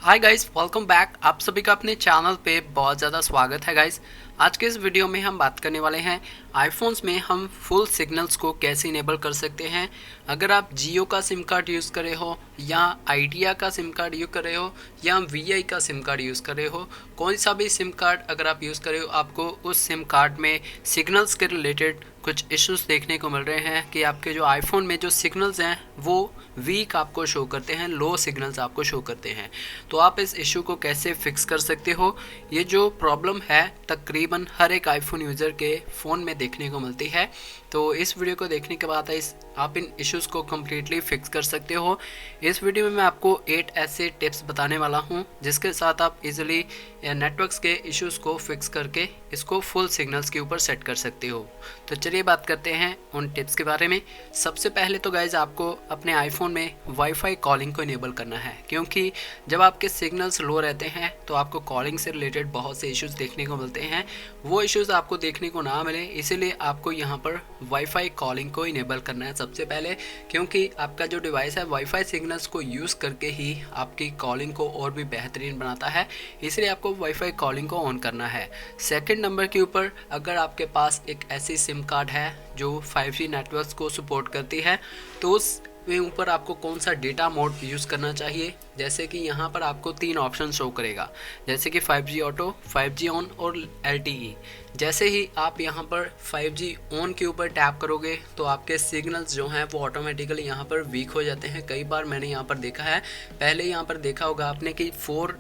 Hi guys, welcome back. आप सभी का अपने चैनल पे बहुत ज़्यादा स्वागत है गाइस। आज के इस वीडियो में हम बात करने वाले हैं आईफोन्स में हम फुल सिग्नल्स को कैसे इनेबल कर सकते हैं। अगर आप जियो का सिम कार्ड यूज़ कर रहे हो या आइडिया का सिम कार्ड यूज़ कर रहे हो या वीआई का सिम कार्ड यूज़ कर रहे हो, कोई सा भी सिम कार्ड अगर आप यूज़ कर रहे हो, आपको उस सिम कार्ड में सिग्नल्स के रिलेटेड कुछ इश्यूज देखने को मिल रहे हैं कि आपके जो आईफोन में जो सिग्नल्स हैं वो वीक आपको शो करते हैं, लो सिग्नल्स आपको शो करते हैं। तो आप इस इशू को कैसे फिक्स कर सकते हो? ये जो प्रॉब्लम है तकरीबन हर एक आईफोन यूज़र के फ़ोन में देखने को मिलती है। तो इस वीडियो को देखने के बाद आप इन इश्यूज़ को कम्प्लीटली फिक्स कर सकते हो। इस वीडियो में मैं आपको 8 ऐसे टिप्स बताने वाला हूँ जिसके साथ आप इजीली नेटवर्क्स के इश्यूज़ को फिक्स करके इसको फुल सिग्नल्स के ऊपर सेट कर सकते हो। तो चलिए बात करते हैं उन टिप्स के बारे में। सबसे पहले तो गाइज आपको अपने आईफोन में वाईफाई कॉलिंग को इनेबल करना है, क्योंकि जब आपके सिग्नल्स लो रहते हैं तो आपको कॉलिंग से रिलेटेड बहुत से इश्यूज़ देखने को मिलते हैं। वो इश्यूज़ आपको देखने को ना मिले, इसीलिए आपको यहाँ पर वाईफाई कॉलिंग को इनेबल करना है सबसे पहले, क्योंकि आपका जो डिवाइस है वाईफाई सिग्नल्स को यूज़ करके ही आपकी कॉलिंग को और भी बेहतरीन बनाता है, इसलिए आपको वाईफाई कॉलिंग को ऑन करना है। सेकंड नंबर के ऊपर अगर आपके पास एक ऐसी सिम कार्ड है जो 5G नेटवर्क्स को सपोर्ट करती है तो उस में ऊपर आपको कौन सा डेटा मोड यूज़ करना चाहिए। जैसे कि यहाँ पर आपको 3 ऑप्शन शो करेगा, जैसे कि 5G ऑटो, 5G ऑन और LTE। जैसे ही आप यहाँ पर 5G ऑन के ऊपर टैप करोगे तो आपके सिग्नल्स जो हैं वो ऑटोमेटिकली यहाँ पर वीक हो जाते हैं। कई बार मैंने यहाँ पर देखा है, पहले यहाँ पर देखा होगा आपने कि 4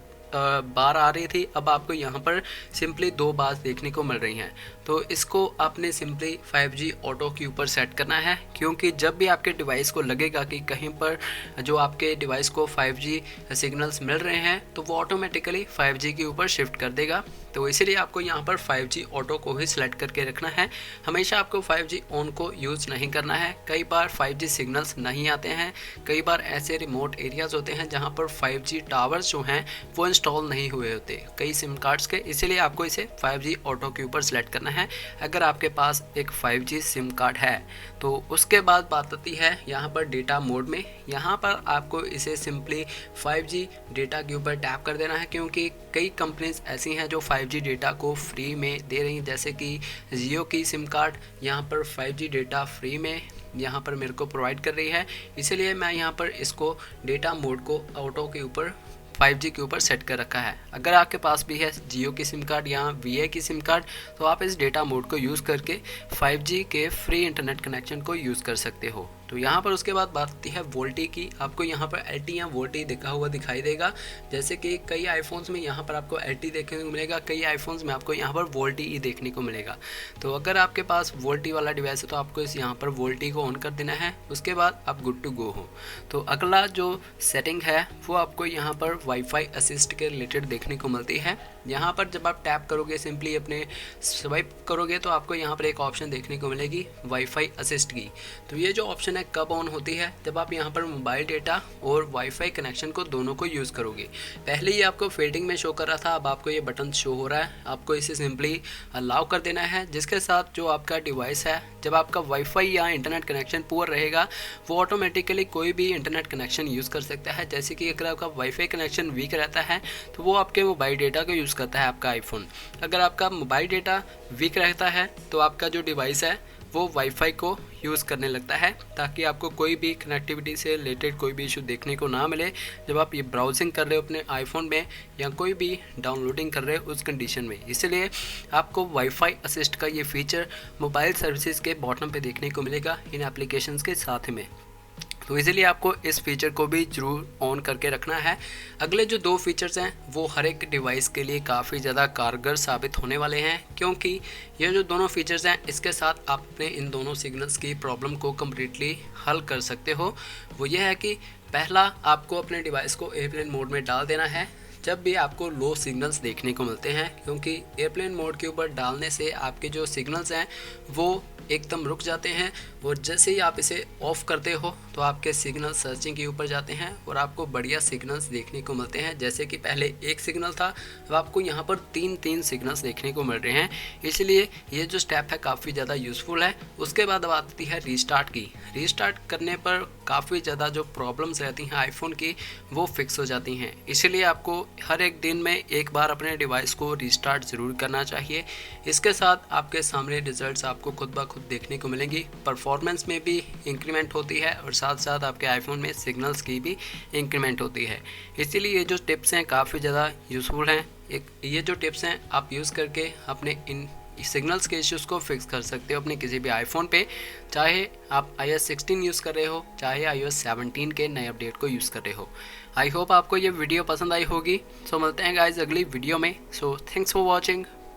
बार आ रही थी, अब आपको यहाँ पर सिंपली 2 बार देखने को मिल रही हैं। तो इसको आपने सिंपली 5G ऑटो के ऊपर सेट करना है, क्योंकि जब भी आपके डिवाइस को लगेगा कि कहीं पर जो आपके डिवाइस को 5G सिग्नल्स मिल रहे हैं तो वो ऑटोमेटिकली 5G के ऊपर शिफ्ट कर देगा। तो इसीलिए आपको यहाँ पर 5G ऑटो को ही सिलेक्ट करके रखना है। हमेशा आपको 5G ऑन को यूज़ नहीं करना है। कई बार 5G सिग्नल्स नहीं आते हैं, कई बार ऐसे रिमोट एरियाज़ होते हैं जहाँ पर 5G टावर्स जो हैं वो इंस्टॉल नहीं हुए होते कई सिम कार्ड्स के, इसीलिए आपको इसे 5G ऑटो के ऊपर सेलेक्ट करना है अगर आपके पास एक 5G सिम कार्ड है। तो उसके बाद बात आती है यहाँ पर डेटा मोड में। यहाँ पर आपको इसे सिंपली 5G डेटा के ऊपर टैप कर देना है, क्योंकि कई कंपनीज ऐसी हैं जो 5G डेटा को फ्री में दे रही हैं, जैसे कि जियो की सिम कार्ड यहाँ पर 5G डेटा फ्री में यहाँ पर मेरे को प्रोवाइड कर रही है। इसीलिए मैं यहाँ पर इसको डेटा मोड को ऑटो के ऊपर 5G के ऊपर सेट कर रखा है। अगर आपके पास भी है जियो की सिम कार्ड या वीआई की सिम कार्ड तो आप इस डेटा मोड को यूज़ करके 5G के फ्री इंटरनेट कनेक्शन को यूज़ कर सकते हो। तो यहाँ पर उसके बाद बात आती है वोल्टी की। आपको यहाँ पर LTE या वोल्टी दिखा हुआ दिखाई देगा, जैसे कि कई आईफोन्स में यहाँ पर आपको LTE देखने को मिलेगा, कई आईफोन्स में आपको यहाँ पर वोल्टी देखने को मिलेगा। तो अगर आपके पास वोल्टी वाला डिवाइस है तो आपको इस यहाँ पर वोल्टी को ऑन कर देना है, उसके बाद आप गुड टू गो हो। तो अगला जो सेटिंग है वो आपको यहाँ पर वाईफाई असिस्ट के रिलेटेड देखने को मिलती है। यहाँ पर जब आप टैप करोगे, सिंपली अपने स्वाइप करोगे तो आपको यहाँ पर एक ऑप्शन देखने को मिलेगी वाईफाई असिस्ट की। तो ये जो ऑप्शन है कब ऑन होती है, जब आप यहाँ पर मोबाइल डेटा और वाईफाई कनेक्शन को दोनों को यूज़ करोगे। पहले ही आपको फेडिंग में शो कर रहा था, अब आपको ये बटन शो हो रहा है, आपको इसे सिंपली अलाउ कर देना है, जिसके साथ जो आपका डिवाइस है जब आपका वाईफाई या इंटरनेट कनेक्शन पुअर रहेगा वो ऑटोमेटिकली कोई भी इंटरनेट कनेक्शन यूज़ कर सकता है। जैसे कि अगर आपका वाईफाई कनेक्शन वीक रहता है तो वो आपके मोबाइल डेटा को यूज़ करता है आपका आईफोन। अगर आपका मोबाइल डेटा वीक रहता है तो आपका जो डिवाइस है वो वाईफाई को यूज़ करने लगता है, ताकि आपको कोई भी कनेक्टिविटी से रिलेटेड कोई भी इशू देखने को ना मिले जब आप ये ब्राउजिंग कर रहे हो अपने आईफोन में या कोई भी डाउनलोडिंग कर रहे हो उस कंडीशन में। इसलिए आपको वाईफाई असिस्ट का ये फीचर मोबाइल सर्विसेज के बॉटम पे देखने को मिलेगा इन एप्लीकेशंस के साथ में। तो इसीलिए आपको इस फीचर को भी ज़रूर ऑन करके रखना है। अगले जो 2 फीचर्स हैं वो हर एक डिवाइस के लिए काफ़ी ज़्यादा कारगर साबित होने वाले हैं, क्योंकि ये जो दोनों फीचर्स हैं इसके साथ आप अपने इन दोनों सिग्नल्स की प्रॉब्लम को कम्प्लीटली हल कर सकते हो। वो ये है कि पहला, आपको अपने डिवाइस को एयरप्लेन मोड में डाल देना है जब भी आपको लो सिग्नल्स देखने को मिलते हैं, क्योंकि एयरप्लेन मोड के ऊपर डालने से आपके जो सिग्नल्स हैं वो एकदम रुक जाते हैं, और जैसे ही आप इसे ऑफ़ करते हो तो आपके सिग्नल सर्चिंग के ऊपर जाते हैं और आपको बढ़िया सिग्नल्स देखने को मिलते हैं। जैसे कि पहले एक सिग्नल था, अब आपको यहाँ पर 3 सिग्नल्स देखने को मिल रहे हैं। इसलिए ये जो स्टेप है काफ़ी ज़्यादा यूज़फुल है। उसके बाद अब आती है रीस्टार्ट की। रीस्टार्ट करने पर काफ़ी ज़्यादा जो प्रॉब्लम्स रहती हैं आईफोन की वो फिक्स हो जाती हैं। इसीलिए आपको हर एक दिन में एक बार अपने डिवाइस को रिस्टार्ट ज़रूर करना चाहिए। इसके साथ आपके सामने रिजल्ट्स आपको खुद ब खुद देखने को मिलेंगी, परफॉर्मेंस में भी इंक्रीमेंट होती है और साथ साथ आपके आईफोन में सिग्नल्स की भी इंक्रीमेंट होती है। इसीलिए ये जो टिप्स हैं काफ़ी ज़्यादा यूज़फुल हैं। ये जो टिप्स हैं आप यूज़ करके अपने इन सिग्नल्स के इश्यूज़ को फिक्स कर सकते हो अपने किसी भी आईफोन पे, चाहे आप iOS 16 यूज़ कर रहे हो चाहे iOS 17 के नए अपडेट को यूज़ कर रहे हो। आई होप आपको ये वीडियो पसंद आई होगी। सो मिलते हैं गाइज अगली वीडियो में। So thanks for watching.